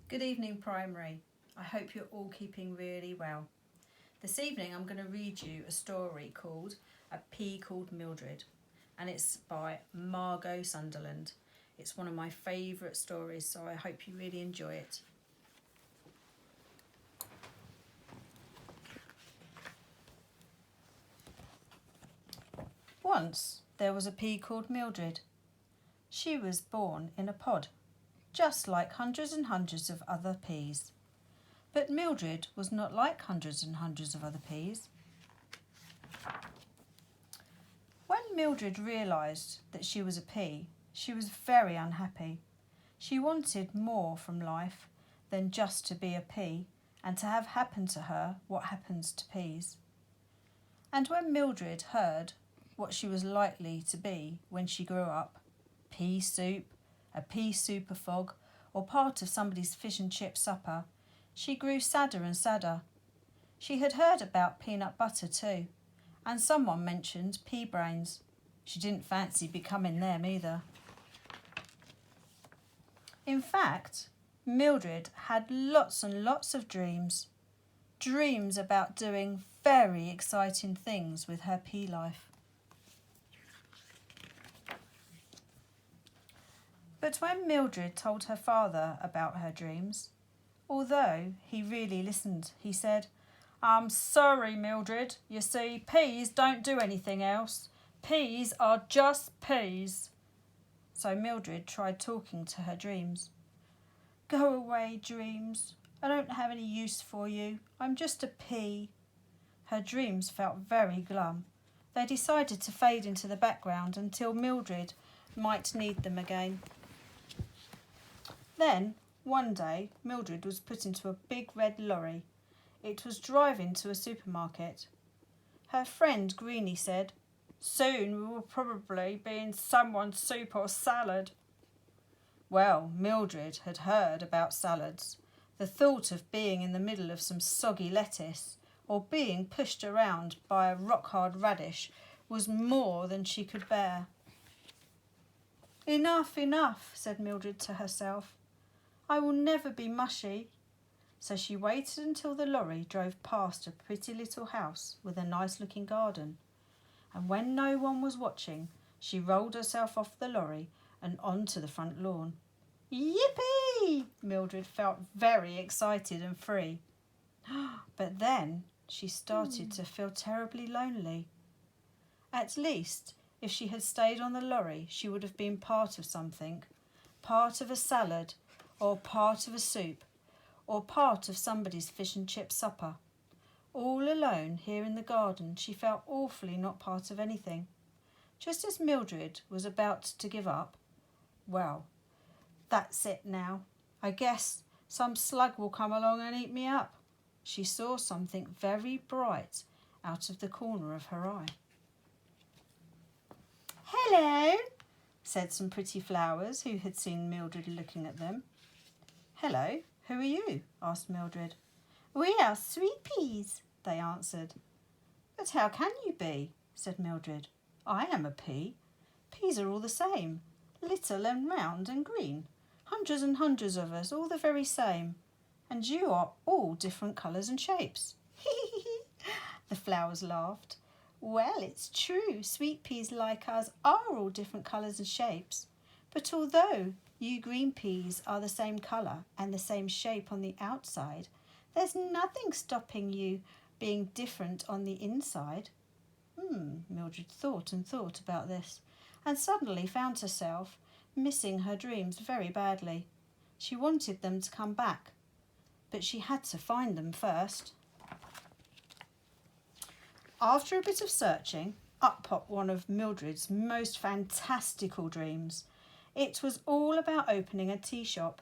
Good evening, Primary. I hope you're all keeping really well. This evening I'm going to read you a story called A Pea Called Mildred, and it's by Margot Sunderland. It's one of my favourite stories, so I hope you really enjoy it. Once there was a pea called Mildred. She was born in a pod, just like hundreds and hundreds of other peas. But Mildred was not like hundreds and hundreds of other peas. When Mildred realised that she was a pea, she was very unhappy. She wanted more from life than just to be a pea and to have happen to her what happens to peas. And when Mildred heard what she was likely to be when she grew up, pea soup, a pea super fog, or part of somebody's fish and chip supper, she grew sadder and sadder. She had heard about peanut butter too, and someone mentioned pea brains. She didn't fancy becoming them either. In fact, Mildred had lots and lots of dreams. Dreams about doing very exciting things with her pea life. But when Mildred told her father about her dreams, although he really listened, he said, "I'm sorry, Mildred. You see, peas don't do anything else. Peas are just peas." So Mildred tried talking to her dreams. "Go away, dreams. I don't have any use for you. I'm just a pea." Her dreams felt very glum. They decided to fade into the background until Mildred might need them again. Then, one day, Mildred was put into a big red lorry. It was driving to a supermarket. Her friend Greenie said, "Soon we will probably be in someone's soup or salad." Well, Mildred had heard about salads. The thought of being in the middle of some soggy lettuce or being pushed around by a rock-hard radish was more than she could bear. "Enough, enough," said Mildred to herself. "I will never be mushy." So she waited until the lorry drove past a pretty little house with a nice-looking garden. And when no one was watching, she rolled herself off the lorry and onto the front lawn. Yippee! Mildred felt very excited and free. But then she started to feel terribly lonely. At least, if she had stayed on the lorry, she would have been part of something, part of a salad, or part of a soup, or part of somebody's fish and chip supper. All alone here in the garden, she felt awfully not part of anything. Just as Mildred was about to give up, "Well, that's it now. I guess some slug will come along and eat me up." She saw something very bright out of the corner of her eye. "Hello," said some pretty flowers who had seen Mildred looking at them. "Hello, who are you?" asked Mildred. "We are sweet peas," they answered. "But how can you be?" said Mildred. "I am a pea. Peas are all the same, little and round and green. Hundreds and hundreds of us, all the very same. And you are all different colours and shapes." The flowers laughed. "Well, it's true, sweet peas like us are all different colours and shapes. But although you green peas are the same colour and the same shape on the outside, there's nothing stopping you being different on the inside." Mildred thought and thought about this and suddenly found herself missing her dreams very badly. She wanted them to come back, but she had to find them first. After a bit of searching, up popped one of Mildred's most fantastical dreams. It was all about opening a tea shop.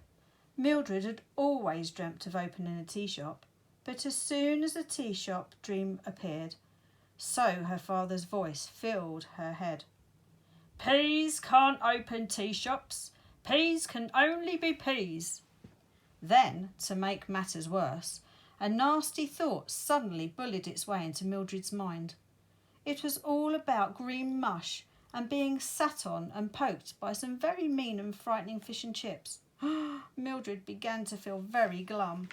Mildred had always dreamt of opening a tea shop, but as soon as the tea shop dream appeared, so her father's voice filled her head. "Peas can't open tea shops. Peas can only be peas." Then, to make matters worse, a nasty thought suddenly bullied its way into Mildred's mind. It was all about green mush and being sat on and poked by some very mean and frightening fish and chips. Mildred began to feel very glum.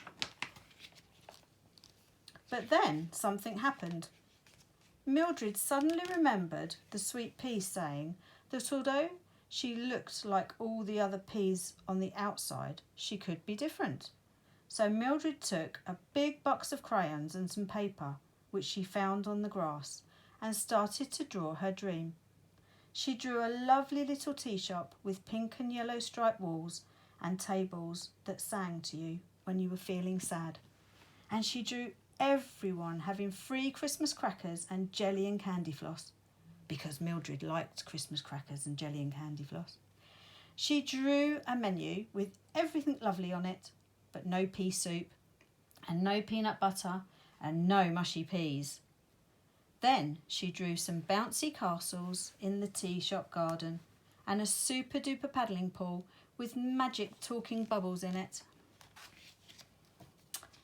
But then something happened. Mildred suddenly remembered the sweet pea saying that although she looked like all the other peas on the outside, she could be different. So Mildred took a big box of crayons and some paper, which she found on the grass, and started to draw her dream. She drew a lovely little tea shop with pink and yellow striped walls and tables that sang to you when you were feeling sad. And she drew everyone having free Christmas crackers and jelly and candy floss, because Mildred liked Christmas crackers and jelly and candy floss. She drew a menu with everything lovely on it, but no pea soup and no peanut butter and no mushy peas. Then she drew some bouncy castles in the tea shop garden and a super duper paddling pool with magic talking bubbles in it.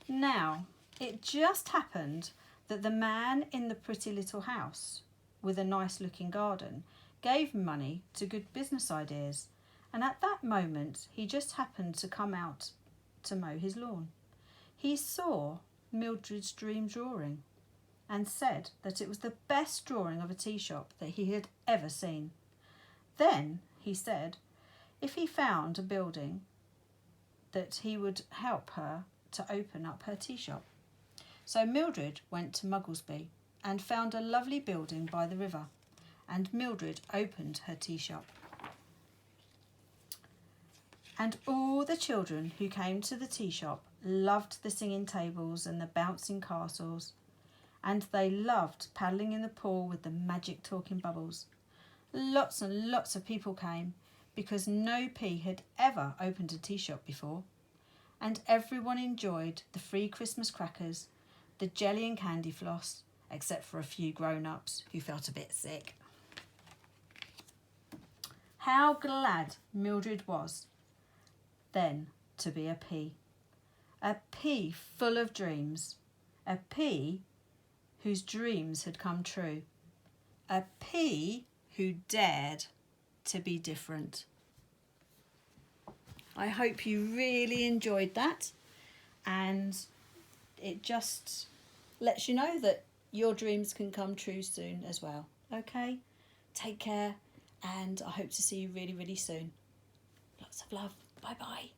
Now, it just happened that the man in the pretty little house with a nice looking garden gave money to good business ideas, and at that moment he just happened to come out to mow his lawn. He saw Mildred's dream drawing and said that it was the best drawing of a tea shop that he had ever seen. Then he said if he found a building that he would help her to open up her tea shop. So Mildred went to Mugglesby and found a lovely building by the river, and Mildred opened her tea shop. And all the children who came to the tea shop loved the singing tables and the bouncing castles, and they loved paddling in the pool with the magic talking bubbles. Lots and lots of people came because no pea had ever opened a tea shop before, and everyone enjoyed the free Christmas crackers, the jelly and candy floss, except for a few grown-ups who felt a bit sick. How glad Mildred was then to be a pea full of dreams, a pea whose dreams had come true, a pea who dared to be different. I hope you really enjoyed that, and it just lets you know that your dreams can come true soon as well. Okay, take care, and I hope to see you really, really soon. Lots of love. Bye bye.